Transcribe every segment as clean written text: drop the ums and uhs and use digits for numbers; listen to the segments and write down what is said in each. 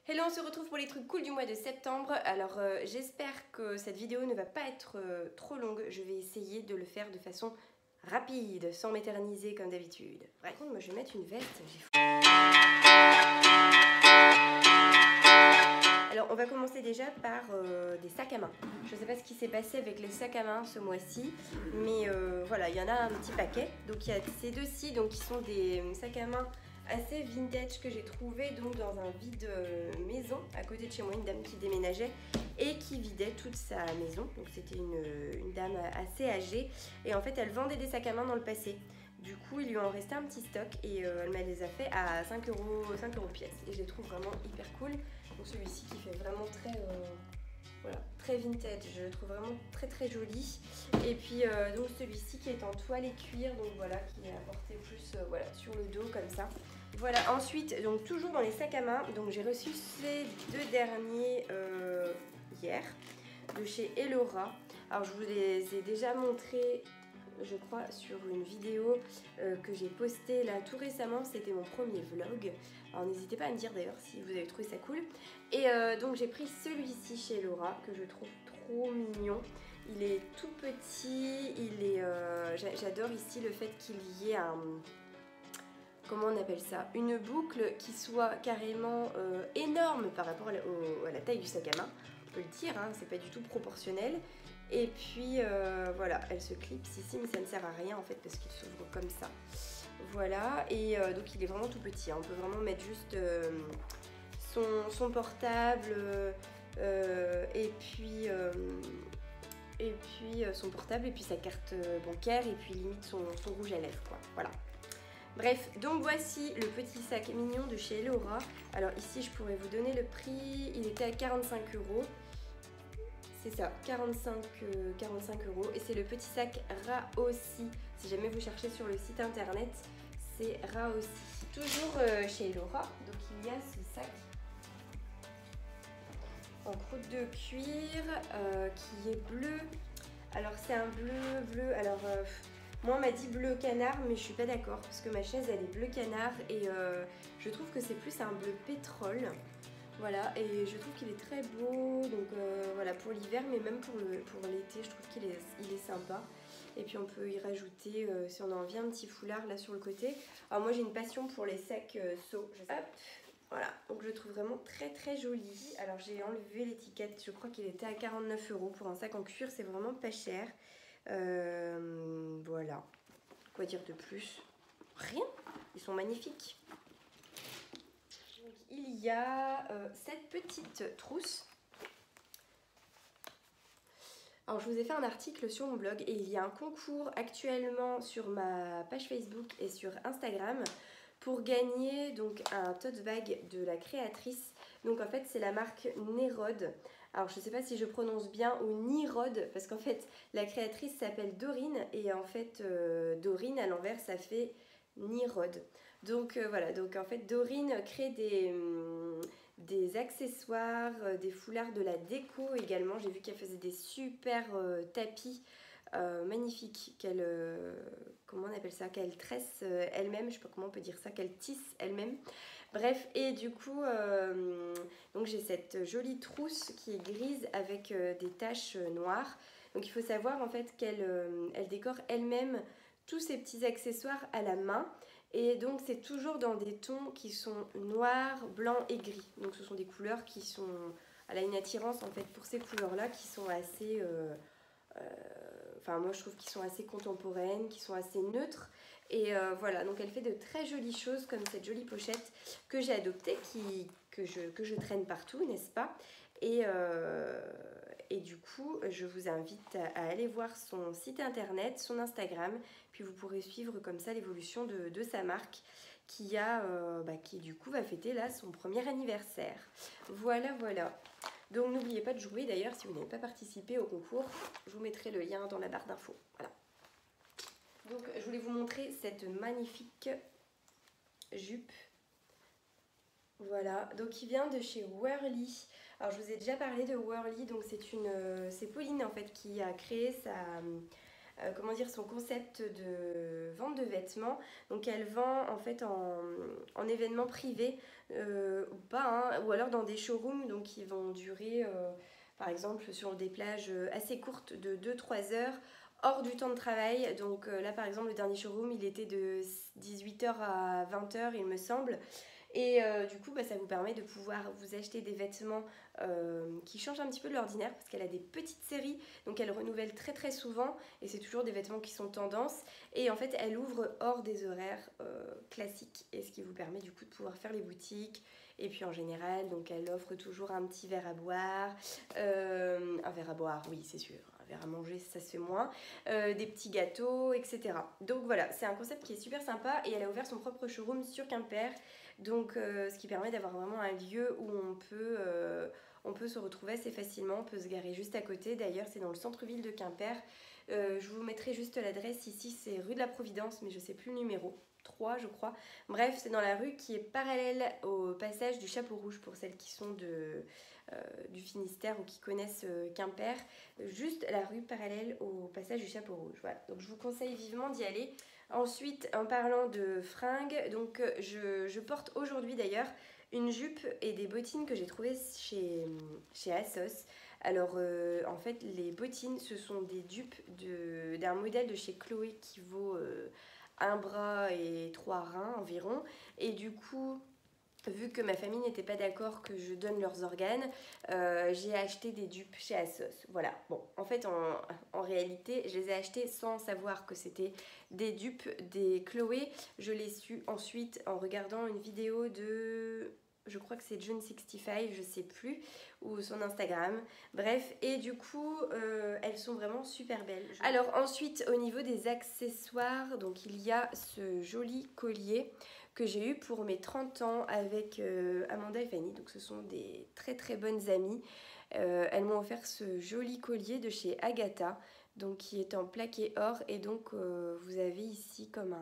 Hello, on se retrouve pour les trucs cool du mois de septembre. Alors j'espère que cette vidéo ne va pas être trop longue. Je vais essayer de le faire de façon rapide, sans m'éterniser comme d'habitude. Par contre, moi je vais mettre une veste. Alors on va commencer déjà par des sacs à main. Je ne sais pas ce qui s'est passé avec les sacs à main ce mois-ci, mais voilà, il y en a un petit paquet. Donc il y a ces deux-ci, donc qui sont des sacs à main assez vintage que j'ai trouvé donc dans un vide maison à côté de chez moi, une dame qui déménageait et qui vidait toute sa maison. Donc c'était une dame assez âgée et en fait elle vendait des sacs à main dans le passé. Du coup il lui en restait un petit stock et elle me les a fait à 5 euros pièce et je les trouve vraiment hyper cool. Donc celui-ci qui fait vraiment très voilà, très vintage, je le trouve vraiment très joli. Et puis donc celui-ci qui est en toile et cuir, donc voilà, qui est apporté plus voilà, sur le dos comme ça. Voilà, ensuite, donc toujours dans les sacs à main, donc j'ai reçu ces deux derniers hier, de chez Elora. Alors je vous les ai déjà montrés, je crois, sur une vidéo que j'ai postée là tout récemment, c'était mon premier vlog. Alors n'hésitez pas à me dire d'ailleurs si vous avez trouvé ça cool. Et donc j'ai pris celui-ci chez Elora, que je trouve trop mignon. Il est tout petit, il est, j'adore ici le fait qu'il y ait un... Comment on appelle ça? Une boucle qui soit carrément énorme par rapport à la taille du sac à main. On peut le dire, hein, c'est pas du tout proportionnel. Et puis voilà, elle se clipse ici, mais ça ne sert à rien en fait parce qu'il s'ouvre comme ça. Voilà, et donc il est vraiment tout petit, hein. On peut vraiment mettre juste son portable et puis son portable et puis sa carte bancaire et puis limite son rouge à lèvres quoi. Voilà. Bref, donc voici le petit sac mignon de chez Elora. Alors ici je pourrais vous donner le prix, il était à 45 euros. C'est ça, 45 euros. Et c'est le petit sac Raossi. Si jamais vous cherchez sur le site internet, c'est Raossi. Toujours chez Elora, donc il y a ce sac en croûte de cuir qui est bleu. Alors c'est un bleu, alors moi on m'a dit bleu canard, mais je suis pas d'accord parce que ma chaise elle est bleu canard et je trouve que c'est plus un bleu pétrole. Voilà, et je trouve qu'il est très beau, donc voilà, pour l'hiver, mais même pour l'été, je trouve qu'il est sympa. Et puis on peut y rajouter, si on a envie, un petit foulard là sur le côté. Alors moi j'ai une passion pour les sacs seaux. Hop, voilà, donc je le trouve vraiment très joli. Alors j'ai enlevé l'étiquette, je crois qu'il était à 49 euros pour un sac en cuir, c'est vraiment pas cher. Voilà, quoi dire de plus? Rien, ils sont magnifiques. Il y a cette petite trousse. Alors je vous ai fait un article sur mon blog et il y a un concours actuellement sur ma page Facebook et sur Instagram pour gagner donc un tote bag de la créatrice. Donc en fait c'est la marque Nérode. Alors je ne sais pas si je prononce bien ou Nirod parce qu'en fait la créatrice s'appelle Dorine et en fait Dorine à l'envers ça fait Nirod. Donc voilà, donc en fait Dorine crée des accessoires, des foulards, de la déco également. J'ai vu qu'elle faisait des super tapis magnifiques qu'elle, comment on appelle ça, qu'elle tresse elle-même, je sais pas comment on peut dire ça, qu'elle tisse elle-même. Bref, et du coup, donc j'ai cette jolie trousse qui est grise avec des taches noires. Donc il faut savoir en fait qu'elle elle décore elle-même tous ces petits accessoires à la main. Et donc c'est toujours dans des tons qui sont noirs, blancs et gris. Donc ce sont des couleurs qui sont... Elle a une attirance en fait pour ces couleurs-là qui sont assez... Enfin moi je trouve qu'ils sont assez contemporaines, qui sont assez neutres. Et voilà, donc elle fait de très jolies choses comme cette jolie pochette que j'ai adoptée, que je traîne partout, n'est-ce pas? Et du coup, je vous invite à aller voir son site internet, son Instagram, puis vous pourrez suivre comme ça l'évolution de sa marque qui du coup va fêter là son premier anniversaire. Voilà. Donc n'oubliez pas de jouer d'ailleurs si vous n'avez pas participé au concours, je vous mettrai le lien dans la barre d'infos. Voilà. Donc je voulais vous montrer cette magnifique jupe. Voilà, donc qui vient de chez Whirly. Alors je vous ai déjà parlé de Whirly, donc c'est Pauline en fait qui a créé comment dire, son concept de vente de vêtements. Donc elle vend en fait en événements privés ou pas, hein, ou alors dans des showrooms donc qui vont durer par exemple sur des plages assez courtes de 2-3 heures hors du temps de travail. Donc là par exemple le dernier showroom il était de 18h à 20h il me semble. Et du coup, ça vous permet de pouvoir vous acheter des vêtements qui changent un petit peu de l'ordinaire parce qu'elle a des petites séries, donc elle renouvelle très très souvent et c'est toujours des vêtements qui sont tendance. Et en fait, elle ouvre hors des horaires classiques et ce qui vous permet du coup de pouvoir faire les boutiques. Et puis en général, donc elle offre toujours un petit verre à boire, un verre à boire, oui c'est sûr. Un verre à manger, ça se fait moins, des petits gâteaux, etc. Donc voilà, c'est un concept qui est super sympa et elle a ouvert son propre showroom sur Quimper. Donc ce qui permet d'avoir vraiment un lieu où on peut se retrouver assez facilement, on peut se garer juste à côté. D'ailleurs c'est dans le centre-ville de Quimper. Je vous mettrai juste l'adresse ici, c'est rue de la Providence mais je sais plus le numéro. 3 je crois. Bref, c'est dans la rue qui est parallèle au passage du Chapeau Rouge pour celles qui sont du Finistère ou qui connaissent Quimper. Juste la rue parallèle au passage du Chapeau Rouge. Voilà. Donc je vous conseille vivement d'y aller. Ensuite, en parlant de fringues, donc je porte aujourd'hui d'ailleurs une jupe et des bottines que j'ai trouvées chez ASOS. Alors en fait les bottines ce sont des dupes d'un modèle de chez Chloé qui vaut un bras et 3 reins environ. Et du coup, vu que ma famille n'était pas d'accord que je donne leurs organes, j'ai acheté des dupes chez ASOS. Voilà, bon, en fait, en réalité, je les ai achetés sans savoir que c'était des dupes des Chloé. Je l'ai su ensuite en regardant une vidéo de... Je crois que c'est June65, je sais plus, ou son Instagram. Bref, et du coup, elles sont vraiment super belles. Alors ensuite, au niveau des accessoires, donc il y a ce joli collier que j'ai eu pour mes 30 ans avec Amanda et Fanny. Donc ce sont des très très bonnes amies. Elles m'ont offert ce joli collier de chez Agatha, donc qui est en plaqué or. Et donc vous avez ici comme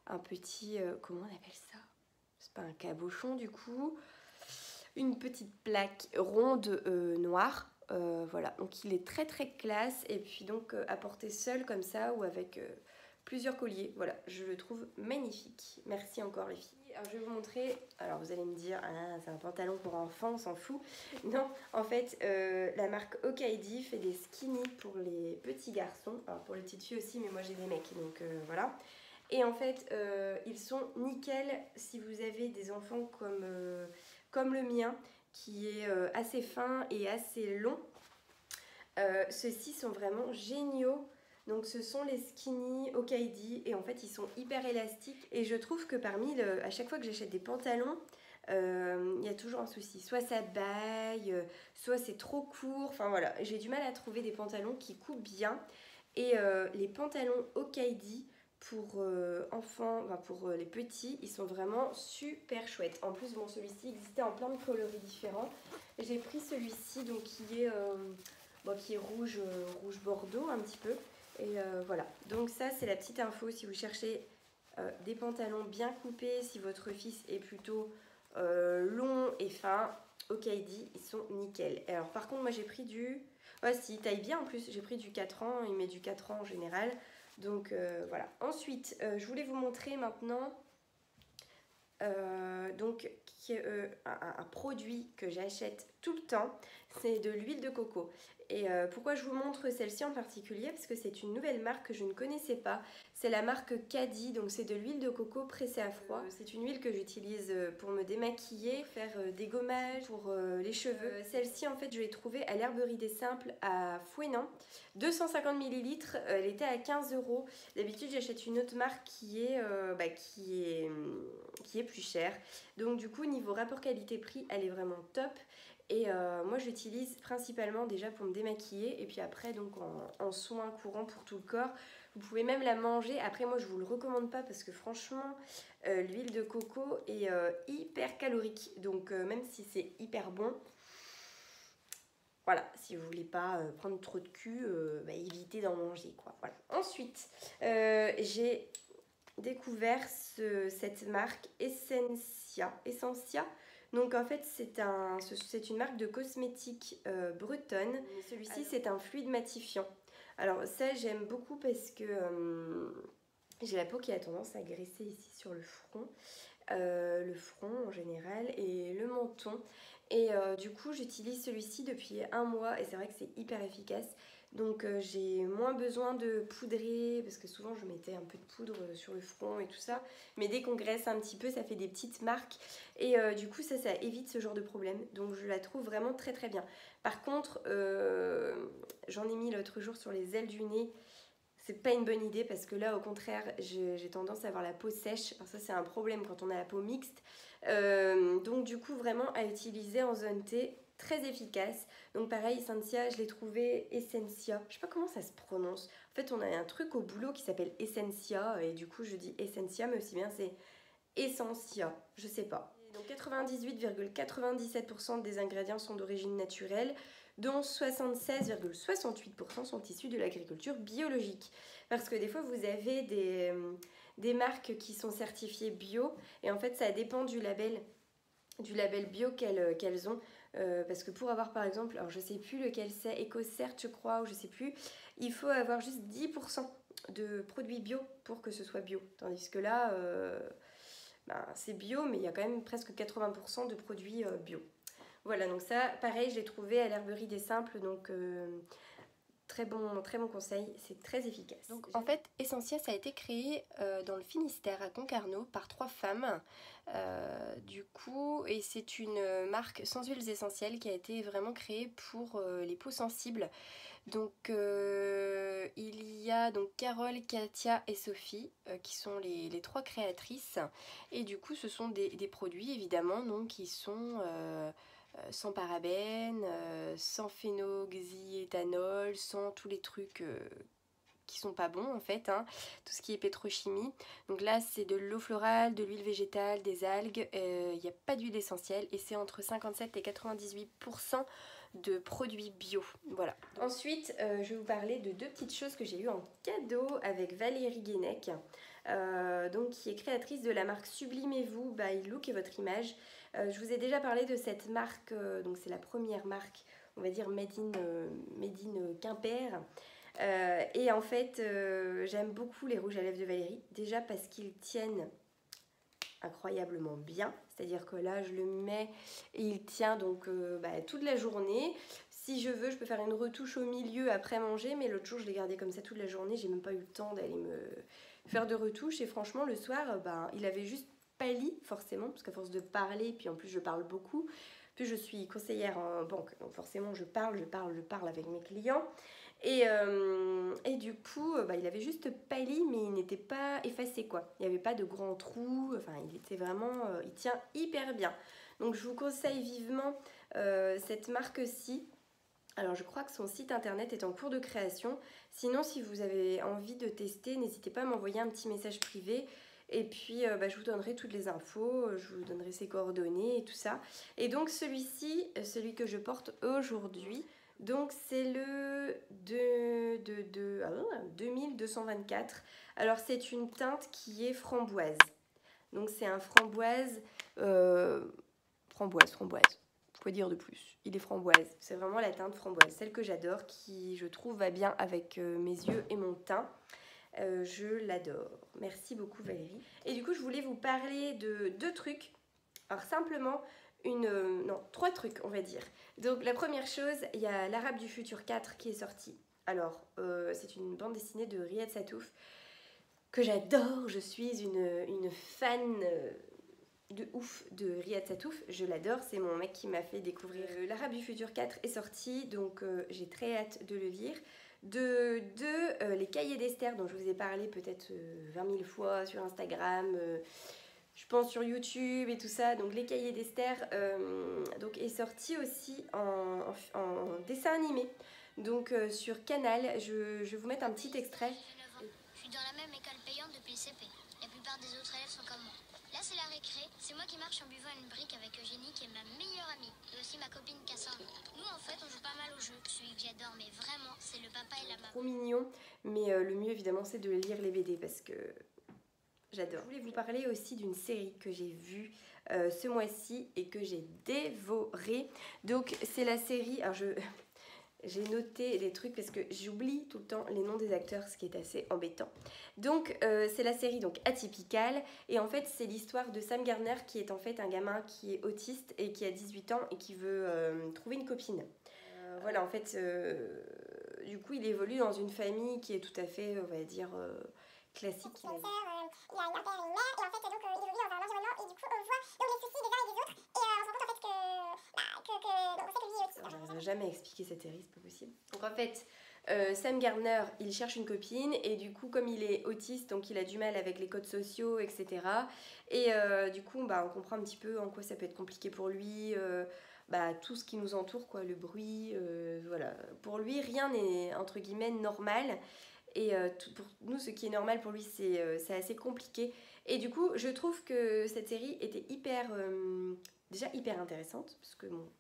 un petit... comment on appelle ça? C'est pas un cabochon du coup. Une petite plaque ronde noire. Voilà, donc il est très très classe. Et puis donc à porter seul comme ça ou avec... plusieurs colliers, voilà, je le trouve magnifique. Merci encore les filles. Alors je vais vous montrer, alors vous allez me dire, ah c'est un pantalon pour enfants, on s'en fout. Non, en fait, la marque Okaidi fait des skinny pour les petits garçons, alors pour les petites filles aussi, mais moi j'ai des mecs, donc voilà. Et en fait, ils sont nickel si vous avez des enfants comme le mien, qui est assez fin et assez long. Ceux-ci sont vraiment géniaux. Donc ce sont les skinny Okaidi et en fait ils sont hyper élastiques et je trouve que à chaque fois que j'achète des pantalons, il y a toujours un souci. Soit ça baille, soit c'est trop court, enfin voilà. J'ai du mal à trouver des pantalons qui coupent bien et les pantalons Okaidi pour enfants, enfin pour les petits, ils sont vraiment super chouettes. En plus, bon, celui-ci existait en plein de coloris différents. J'ai pris celui-ci donc qui est rouge bordeaux un petit peu. Et voilà, donc ça c'est la petite info si vous cherchez des pantalons bien coupés, si votre fils est plutôt long et fin, Okaidi, ils sont nickel. Alors par contre moi j'ai pris du... Ouais si, il taille bien en plus, j'ai pris du 4 ans, il met du 4 ans en général. Donc voilà. Ensuite, je voulais vous montrer maintenant un produit que j'achète tout le temps, c'est de l'huile de coco. Et pourquoi je vous montre celle-ci en particulier? Parce que c'est une nouvelle marque que je ne connaissais pas. C'est la marque Caddy, donc c'est de l'huile de coco pressée à froid. C'est une huile que j'utilise pour me démaquiller, faire des gommages pour les cheveux. Celle-ci en fait je l'ai trouvée à l'herberie des Simples à Fouesnant. 250 ml, elle était à 15 €. D'habitude j'achète une autre marque qui est plus chère. Donc du coup niveau rapport qualité-prix elle est vraiment top. Et moi je l'utilise principalement déjà pour me démaquiller et puis après donc en soin courant pour tout le corps. Vous pouvez même la manger. Après moi je vous le recommande pas parce que franchement l'huile de coco est hyper calorique. Donc même si c'est hyper bon, voilà, si vous voulez pas prendre trop de cul, évitez d'en manger quoi. Voilà. Ensuite j'ai découvert cette marque Essentia. Donc en fait c'est une marque de cosmétiques bretonne. Celui-ci c'est un fluide matifiant. Alors ça j'aime beaucoup parce que j'ai la peau qui a tendance à graisser ici sur le front en général et le menton. Et du coup j'utilise celui-ci depuis un mois et c'est vrai que c'est hyper efficace. Donc j'ai moins besoin de poudrer parce que souvent je mettais un peu de poudre sur le front et tout ça. Mais dès qu'on graisse un petit peu ça fait des petites marques et du coup ça évite ce genre de problème. Donc je la trouve vraiment très très bien. Par contre j'en ai mis l'autre jour sur les ailes du nez. C'est pas une bonne idée parce que là au contraire j'ai tendance à avoir la peau sèche. Alors ça c'est un problème quand on a la peau mixte. Donc du coup vraiment à utiliser en zone T, très efficace. Donc pareil Essentia, je l'ai trouvé Essentia, je sais pas comment ça se prononce. En fait on a un truc au boulot qui s'appelle Essentia et du coup je dis Essentia mais aussi bien c'est Essentia, je sais pas. Donc 98,97% des ingrédients sont d'origine naturelle, dont 76,68% sont issus de l'agriculture biologique. Parce que des fois, vous avez des marques qui sont certifiées bio, et en fait, ça dépend du label bio qu'elles ont. Parce que pour avoir, par exemple, alors je sais plus lequel c'est, EcoCert, je crois, ou je sais plus, il faut avoir juste 10% de produits bio pour que ce soit bio. Tandis que là... c'est bio, mais il y a quand même presque 80% de produits bio. Voilà, donc ça, pareil, je l'ai trouvé à l'Herberie des Simples, donc très bon conseil, c'est très efficace. Donc en fait, Essentia, ça a été créé dans le Finistère, à Concarneau, par 3 femmes, du coup, et c'est une marque sans huiles essentielles qui a été vraiment créée pour les peaux sensibles. Donc il y a donc Carole, Katia et Sophie qui sont les 3 créatrices et du coup ce sont des produits évidemment donc, qui sont sans parabènes, sans phénoxyéthanol, sans tous les trucs qui sont pas bons en fait, hein, tout ce qui est pétrochimie. Donc là c'est de l'eau florale, de l'huile végétale, des algues, il n'y a pas d'huile essentielle et c'est entre 57 et 98% de produits bio. Voilà. Ensuite, je vais vous parler de 2 petites choses que j'ai eues en cadeau avec Valérie Guénec, donc qui est créatrice de la marque Sublimez-vous by Look et votre image. Je vous ai déjà parlé de cette marque, donc c'est la première marque, on va dire made in Quimper. Et en fait, j'aime beaucoup les rouges à lèvres de Valérie, déjà parce qu'ils tiennent incroyablement bien, c'est-à-dire que là je le mets et il tient donc toute la journée. Si je veux je peux faire une retouche au milieu après manger, mais l'autre jour je l'ai gardé comme ça toute la journée, j'ai même pas eu le temps d'aller me faire de retouche et franchement le soir il avait juste pâli forcément parce qu'à force de parler, puis en plus je parle beaucoup, puis je suis conseillère en banque donc forcément je parle avec mes clients. Et du coup, il avait juste pâli, mais il n'était pas effacé, quoi. Il n'y avait pas de grands trous, enfin, il était vraiment... il tient hyper bien. Donc, je vous conseille vivement cette marque-ci. Alors, je crois que son site internet est en cours de création. Sinon, si vous avez envie de tester, n'hésitez pas à m'envoyer un petit message privé. Et puis, je vous donnerai toutes les infos, je vous donnerai ses coordonnées et tout ça. Et donc, celui-ci, celui que je porte aujourd'hui... Donc c'est le 2224. Alors c'est une teinte qui est framboise. Donc c'est un framboise. Framboise. Quoi dire de plus? Il est framboise. C'est vraiment la teinte framboise. Celle que j'adore, qui je trouve va bien avec mes yeux et mon teint. Je l'adore. Merci beaucoup Valérie. Et du coup je voulais vous parler de 2 trucs. Alors simplement... non, 3 trucs on va dire. Donc la première chose, il y a l'Arabe du futur 4 qui est sorti. Alors c'est une bande dessinée de Riyad Satouf que j'adore, je suis une fan de ouf de Riyad Satouf, je l'adore, c'est mon mec qui m'a fait découvrir. L'Arabe du futur 4 est sorti, donc j'ai très hâte de le lire. Les cahiers d'Esther dont je vous ai parlé peut-être 20 000 fois sur Instagram, je pense sur YouTube et tout ça. Donc les cahiers d'Esther donc est sorti aussi en dessin animé. Donc sur Canal, je vais vous mettre un petit extrait. Je suis dans la même école payante depuis le CP. La plupart des autres élèves sont comme moi. Là c'est la récré, c'est moi qui marche en buvant une brique avec Eugénie qui est ma meilleure amie. Et aussi ma copine Cassandre. Nous en fait on joue pas mal au jeu. Celui que j'adore mais vraiment c'est le papa et la maman. Trop mignon, mais le mieux évidemment c'est de lire les BD parce que... J'adore. Je voulais vous parler aussi d'une série que j'ai vue ce mois-ci et que j'ai dévorée. Donc c'est la série, alors j'ai noté des trucs parce que j'oublie tout le temps les noms des acteurs, ce qui est assez embêtant. Donc c'est la série donc Atypical et en fait c'est l'histoire de Sam Gardner qui est en fait un gamin qui est autiste et qui a 18 ans et qui veut trouver une copine. Voilà en fait du coup il évolue dans une famille qui est tout à fait on va dire classique. Il a une sœur, il a un père et une mère, et en fait, donc, il évolue dans un environnement, et du coup, on voit donc les soucis des uns et des autres, et on se rend compte en fait donc, on sait que lui est autiste. J'arriverai jamais à expliquer cette série, c'est pas possible. Donc en fait, Sam Gardner, il cherche une copine, et du coup, comme il est autiste, donc il a du mal avec les codes sociaux, etc. Et du coup, bah, on comprend un petit peu en quoi ça peut être compliqué pour lui. Bah, tout ce qui nous entoure, quoi, le bruit, voilà. Pour lui, rien n'est, entre guillemets, normal. Et pour nous, ce qui est normal pour lui, c'est assez compliqué. Et du coup, je trouve que cette série était déjà hyper intéressante, parce que bon,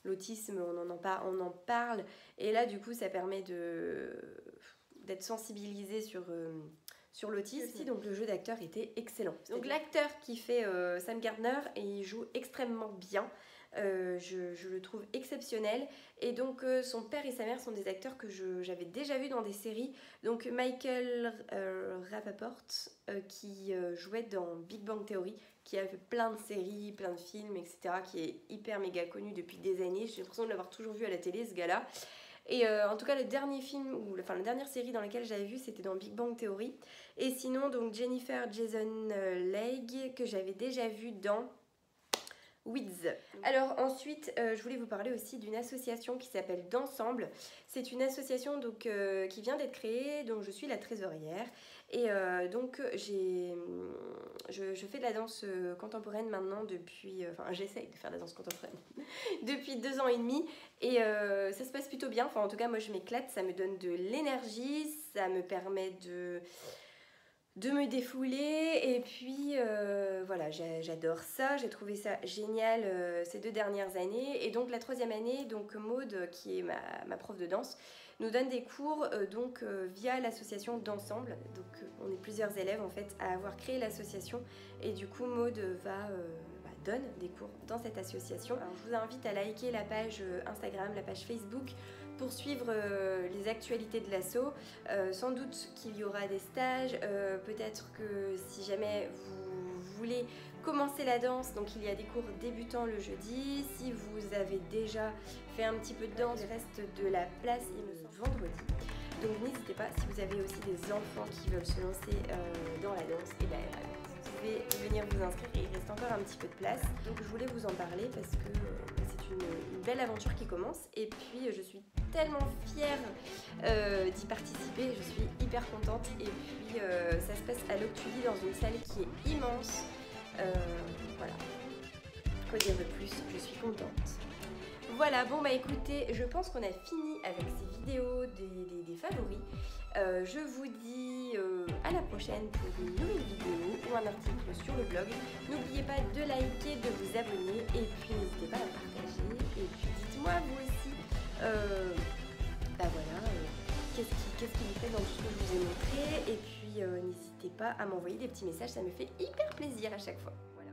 l'autisme, on en parle. Et là, du coup, ça permet d'être sensibilisé sur l'autisme. Aussi, donc le jeu d'acteur était excellent. Donc l'acteur qui fait Sam Gardner, il joue extrêmement bien. Je le trouve exceptionnel et donc son père et sa mère sont des acteurs que j'avais déjà vus dans des séries, donc Michael Rapaport qui jouait dans Big Bang Theory, qui a fait plein de séries, plein de films, etc., qui est hyper méga connu depuis des années. J'ai l'impression de l'avoir toujours vu à la télé, ce gars-là. Et en tout cas, le dernier film, enfin la dernière série dans laquelle j'avais vu, c'était dans Big Bang Theory. Et sinon, donc Jennifer Jason Leigh, que j'avais déjà vu dans Weeds. Alors ensuite, je voulais vous parler aussi d'une association qui s'appelle D'Ensemble. C'est une association donc, qui vient d'être créée, dont je suis la trésorière. Et donc je fais de la danse contemporaine maintenant depuis... Enfin j'essaye de faire de la danse contemporaine depuis 2 ans et demi. Et ça se passe plutôt bien. Enfin en tout cas moi je m'éclate, ça me donne de l'énergie, ça me permet de me défouler et puis voilà, j'adore ça, j'ai trouvé ça génial ces 2 dernières années. Et donc la 3e année, donc Maude qui est ma prof de danse nous donne des cours via l'association D'Ensemble. Donc on est plusieurs élèves en fait à avoir créé l'association et du coup Maude donne des cours dans cette association. Alors, je vous invite à liker la page Instagram, la page Facebook pour suivre les actualités de l'asso. Sans doute qu'il y aura des stages, peut-être que si jamais vous voulez commencer la danse, donc il y a des cours débutants le jeudi. Si vous avez déjà fait un petit peu de danse, il reste de la place le vendredi. Donc n'hésitez pas, si vous avez aussi des enfants qui veulent se lancer dans la danse, et ben vous pouvez venir vous inscrire et il reste encore un petit peu de place. Donc je voulais vous en parler parce que c'est une belle aventure qui commence et puis je suis tellement fière d'y participer, je suis hyper contente et puis ça se passe à l'Octulie dans une salle qui est immense. Voilà, quoi dire de plus, je suis contente. Voilà, bon bah écoutez, je pense qu'on a fini avec ces vidéos des favoris. Je vous dis à la prochaine pour une nouvelle vidéo ou un article sur le blog. N'oubliez pas de liker, de vous abonner et puis n'hésitez pas à partager. Et puis dites-moi vous aussi, qu'est-ce qui vous plaît dans tout ce que je vous ai montré. Et puis n'hésitez pas à m'envoyer des petits messages, ça me fait hyper plaisir à chaque fois. Voilà.